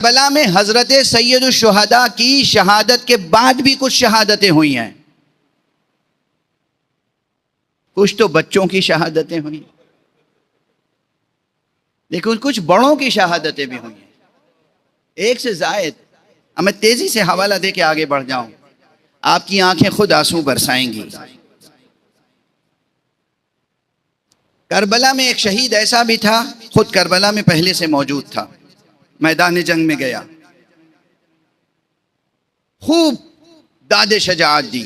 کربلا میں حضرت سید الشہداء کی شہادت کے بعد بھی کچھ شہادتیں ہوئی ہیں. کچھ تو بچوں کی شہادتیں ہوئی، لیکن کچھ بڑوں کی شہادتیں بھی ہوئی ہیں، ایک سے زائد. اب میں تیزی سے حوالہ دے کے آگے بڑھ جاؤں، آپ کی آنکھیں خود آنسو برسائیں گی. کربلا میں ایک شہید ایسا بھی تھا، خود کربلا میں پہلے سے موجود تھا، میدان جنگ میں گیا، خوب داد شجاعت دی،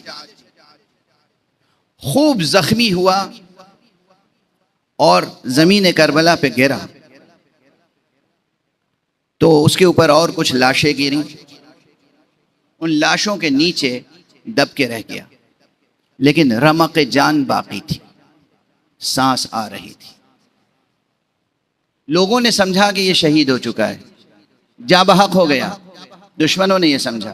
خوب زخمی ہوا اور زمین کربلا پہ گرا تو اس کے اوپر اور کچھ لاشیں گریں، ان لاشوں کے نیچے دب کے رہ گیا، لیکن رمق جان باقی تھی، سانس آ رہی تھی. لوگوں نے سمجھا کہ یہ شہید ہو چکا ہے، جاں بحق ہو گیا. دشمنوں نے یہ سمجھا.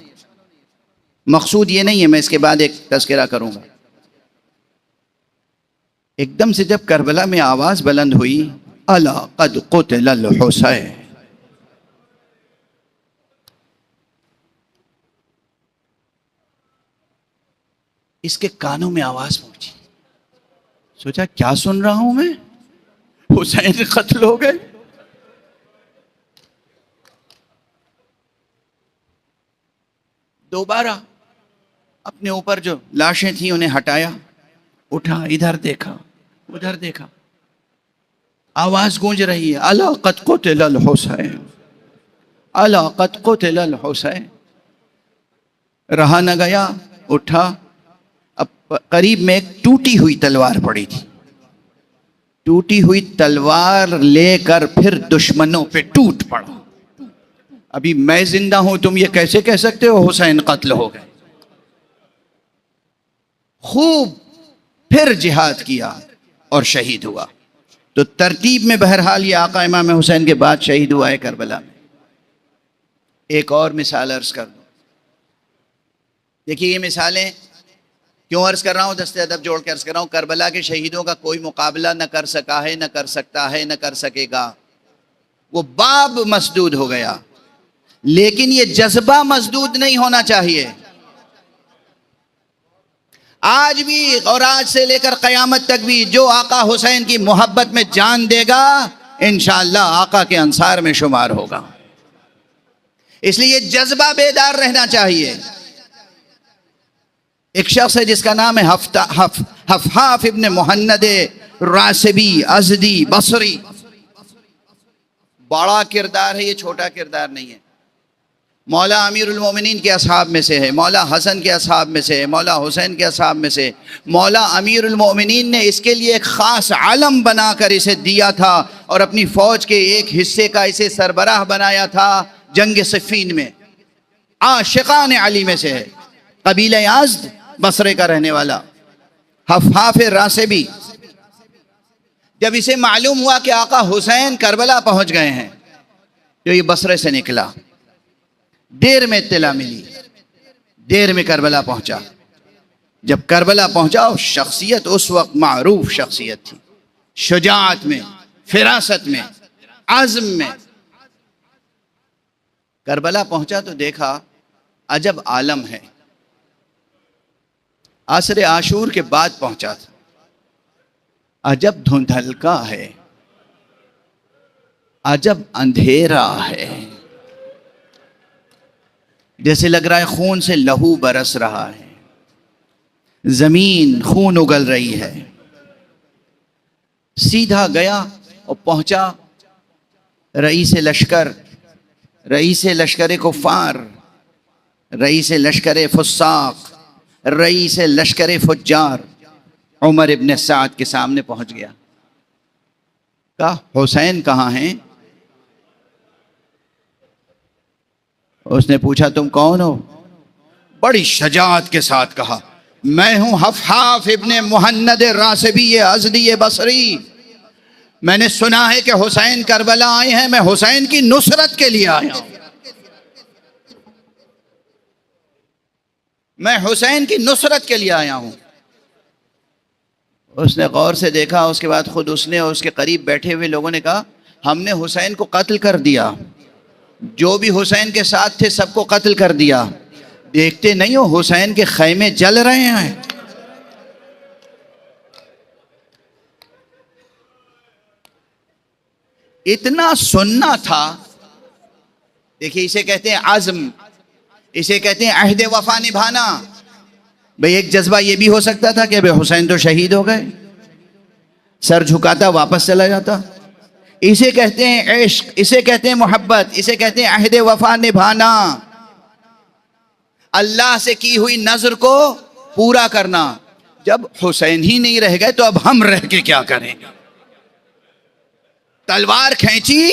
مقصود یہ نہیں ہے، میں اس کے بعد ایک تذکرہ کروں گا. ایک دم سے جب کربلا میں آواز بلند ہوئی، الا قد قتل الحسین، اس کے کانوں میں آواز پہنچی. سوچا کیا سن رہا ہوں میں، حسین قتل ہو گئے. دوبارہ اپنے اوپر جو لاشیں تھیں انہیں ہٹایا، اٹھا، ادھر دیکھا ادھر دیکھا، آواز گونج رہی ہے، الا قد قتل الحسین، الا قد قتل الحسین. رہا نہ گیا، اٹھا. اب قریب میں ایک ٹوٹی ہوئی تلوار پڑی تھی، ٹوٹی ہوئی تلوار لے کر پھر دشمنوں پہ ٹوٹ پڑا. ابھی میں زندہ ہوں، تم یہ کیسے کہہ سکتے ہو حسین قتل ہو گئے؟ خوب پھر جہاد کیا اور شہید ہوا. تو ترتیب میں بہرحال یہ آقا امام حسین کے بعد شہید ہوا ہے کربلا میں. ایک اور مثال عرض کر دوں. دیکھیے یہ مثالیں کیوں عرض کر رہا ہوں، دستے ادب جوڑ کے عرض کر رہا ہوں. کربلا کے شہیدوں کا کوئی مقابلہ نہ کر سکا ہے، نہ کر سکتا ہے، نہ کر سکے گا. وہ باب مسدود ہو گیا، لیکن یہ جذبہ مسدود نہیں ہونا چاہیے. آج بھی اور آج سے لے کر قیامت تک بھی جو آقا حسین کی محبت میں جان دے گا انشاءاللہ آقا کے انصار میں شمار ہوگا. اس لیے یہ جذبہ بیدار رہنا چاہیے. ایک شخص ہے جس کا نام ہے حفحاف ابن محند راسبی ازدی بصری. بڑا کردار ہے، یہ چھوٹا کردار نہیں ہے. مولا امیر المومنین کے اصحاب میں سے ہے، مولا حسن کے اصحاب میں سے ہے، مولا حسین کے اصحاب میں سے. مولا امیر المومنین نے اس کے لیے ایک خاص علم بنا کر اسے دیا تھا اور اپنی فوج کے ایک حصے کا اسے سربراہ بنایا تھا جنگ صفین میں. عاشقان علی میں سے ہے، قبیلہ ازد بصرے کا رہنے والا حفحاف راسبی. جب اسے معلوم ہوا کہ آقا حسین کربلا پہنچ گئے ہیں تو یہ بصرے سے نکلا. دیر میں اطلاع ملی، دیر میں کربلا پہنچا. جب کربلا پہنچا شخصیت اس وقت معروف شخصیت تھی، شجاعت میں، فراست میں، عزم میں. کربلا پہنچا تو دیکھا عجب عالم ہے. عصر عاشور کے بعد پہنچا تھا. عجب دھندھلکا ہے، عجب اندھیرا ہے، جیسے لگ رہا ہے خون سے لہو برس رہا ہے، زمین خون اگل رہی ہے. سیدھا گیا اور پہنچا رئیس لشکر کفار، رئیس لشکر فساق، رئیس لشکر فجار عمر ابن سعد کے سامنے پہنچ گیا. کہا حسین کہاں ہیں؟ اس نے پوچھا تم کون ہو؟ بڑی شجاعت کے ساتھ کہا میں ہوں حفحاف ابن محند راسبی ازدی بصری. میں نے سنا ہے کہ حسین کربلا آئے ہیں، میں حسین کی نصرت کے لیے آیا ہوں، میں حسین کی نصرت کے لیے آیا ہوں. اس نے غور سے دیکھا، اس کے بعد خود اس نے اور اس کے قریب بیٹھے ہوئے لوگوں نے کہا ہم نے حسین کو قتل کر دیا. جو بھی حسین کے ساتھ تھے سب کو قتل کر دیا. دیکھتے نہیں ہو حسین کے خیمے جل رہے ہیں. اتنا سننا تھا. دیکھیے اسے کہتے ہیں عزم، اسے کہتے ہیں عہد وفا نبھانا. بھئی ایک جذبہ یہ بھی ہو سکتا تھا کہ ابھی حسین تو شہید ہو گئے، سر جھکاتا واپس چلا جاتا. اسے کہتے ہیں عشق، اسے کہتے ہیں محبت، اسے کہتے ہیں عہد وفا نبھانا. اللہ سے کی ہوئی نذر کو پورا کرنا. جب حسین ہی نہیں رہ گئے تو اب ہم رہ کے کیا کریں گے؟ تلوار کھینچی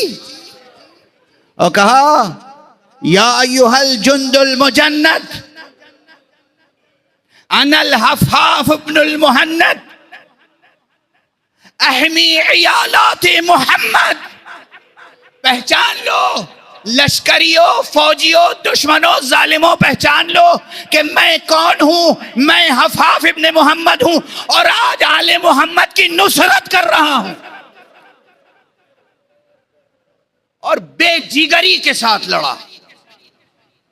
اور کہا یا ایھا الجند المجند انا الحفاف ابن المہند احمی عیالات محمد. پہچان لو لشکریوں، فوجیوں، دشمنوں، ظالموں، پہچان لو کہ میں کون ہوں. میں حفاف ابن محمد ہوں اور آج آل محمد کی نصرت کر رہا ہوں. اور بے جیگری کے ساتھ لڑا.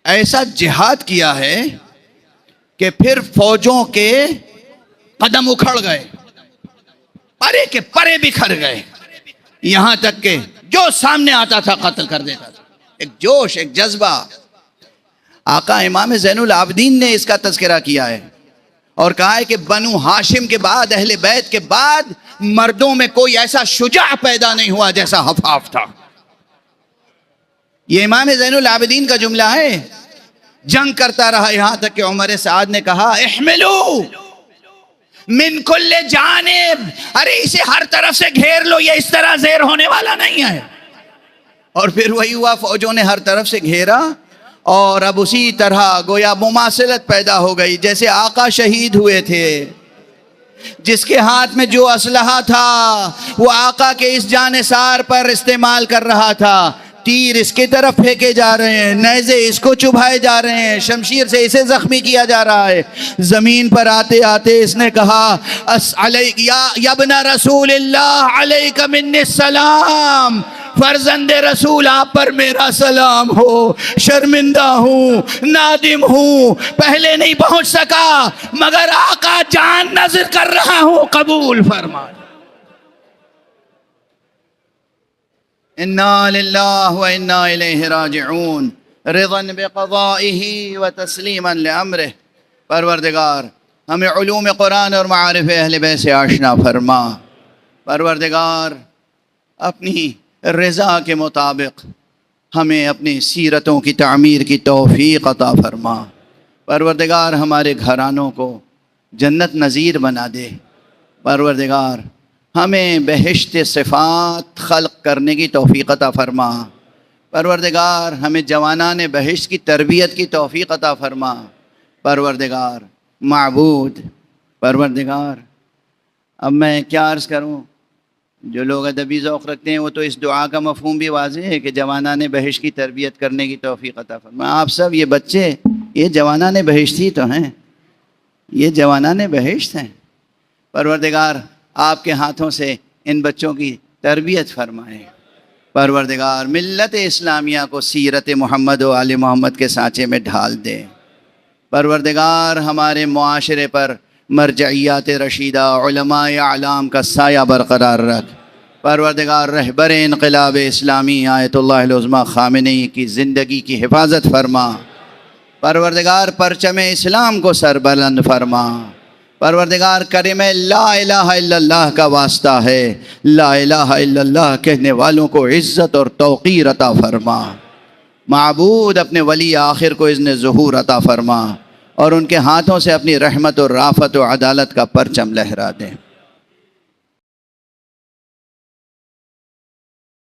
ایسا جہاد کیا ہے کہ پھر فوجوں کے قدم اکھڑ گئے، پرے کے پرے بکھر گئے، یہاں تک کہ جو سامنے آتا تھا قتل کر دیتا تھا. ایک جوش، ایک جذبہ. آقا امام زین العابدین نے اس کا تذکرہ کیا ہے اور کہا ہے کہ بنو ہاشم کے بعد، اہل بیت کے بعد مردوں میں کوئی ایسا شجاع پیدا نہیں ہوا جیسا حفاف تھا. یہ امام زین العابدین کا جملہ ہے. جنگ کرتا رہا یہاں تک کہ عمر سعد نے کہا احملو من کل جانب، ارے اسے ہر طرف سے گھیر لو، یہ اس طرح زیر ہونے والا نہیں ہے. اور پھر وہی ہوا، فوجوں نے ہر طرف سے گھیرا اور اب اسی طرح گویا مماثلت پیدا ہو گئی. جیسے آقا شہید ہوئے تھے، جس کے ہاتھ میں جو اسلحہ تھا وہ آقا کے اس جانثار پر استعمال کر رہا تھا. تیر اس کی طرف پھینکے جا رہے ہیں، نیزے اس کو چبھائے جا رہے ہیں، شمشیر سے اسے زخمی کیا جا رہا ہے. زمین پر آتے آتے اس نے کہا یا ابن رسول اللہ علیک منی السلام، فرزند رسول آپ پر میرا سلام ہو. شرمندہ ہوں، نادم ہوں، پہلے نہیں پہنچ سکا مگر آقا جان نذر کر رہا ہوں، قبول فرما. انا للہ و انا الیہ راجعون، رضا بقضائہ و تسلیما لامرہ. پروردگار ہمیں علوم قرآن اور معارف اہل بیت سے آشنا فرما. پروردگار اپنی رضا کے مطابق ہمیں اپنی سیرتوں کی تعمیر کی توفیق عطا فرما. پروردگار ہمارے گھرانوں کو جنت نظیر بنا دے. پروردگار ہمیں بہشت صفات خلق کرنے کی توفیق عطا فرما. پروردگار ہمیں جوانان بہشت کی تربیت کی توفیق عطا فرما. پروردگار معبود، پروردگار اب میں کیا عرض کروں. جو لوگ ادبی ذوق رکھتے ہیں وہ تو اس دعا کا مفہوم بھی واضح ہے کہ جوانان بہشت کی تربیت کرنے کی توفیق عطا فرما. آپ سب یہ بچے یہ جوانان بہشت ہی تو ہیں، یہ جوانان بہشت ہیں. پروردگار آپ کے ہاتھوں سے ان بچوں کی تربیت فرمائیں. پروردگار ملت اسلامیہ کو سیرت محمد و آل محمد کے سانچے میں ڈھال دے. پروردگار ہمارے معاشرے پر مرجعیات رشیدہ علماء اعلام کا سایہ برقرار رکھ. پروردگار رہبر انقلاب اسلامی آیت اللہ العظمیٰ خامنئی کی زندگی کی حفاظت فرما. پروردگار پرچم اسلام کو سربلند فرما. پروردگار کرم لا الہ الا اللہ کا واسطہ ہے، لا الہ الا اللہ کہنے والوں کو عزت اور توقیر عطا فرما. معبود اپنے ولی آخر کو اذن ظہور عطا فرما اور ان کے ہاتھوں سے اپنی رحمت اور رافت و عدالت کا پرچم لہرا دے.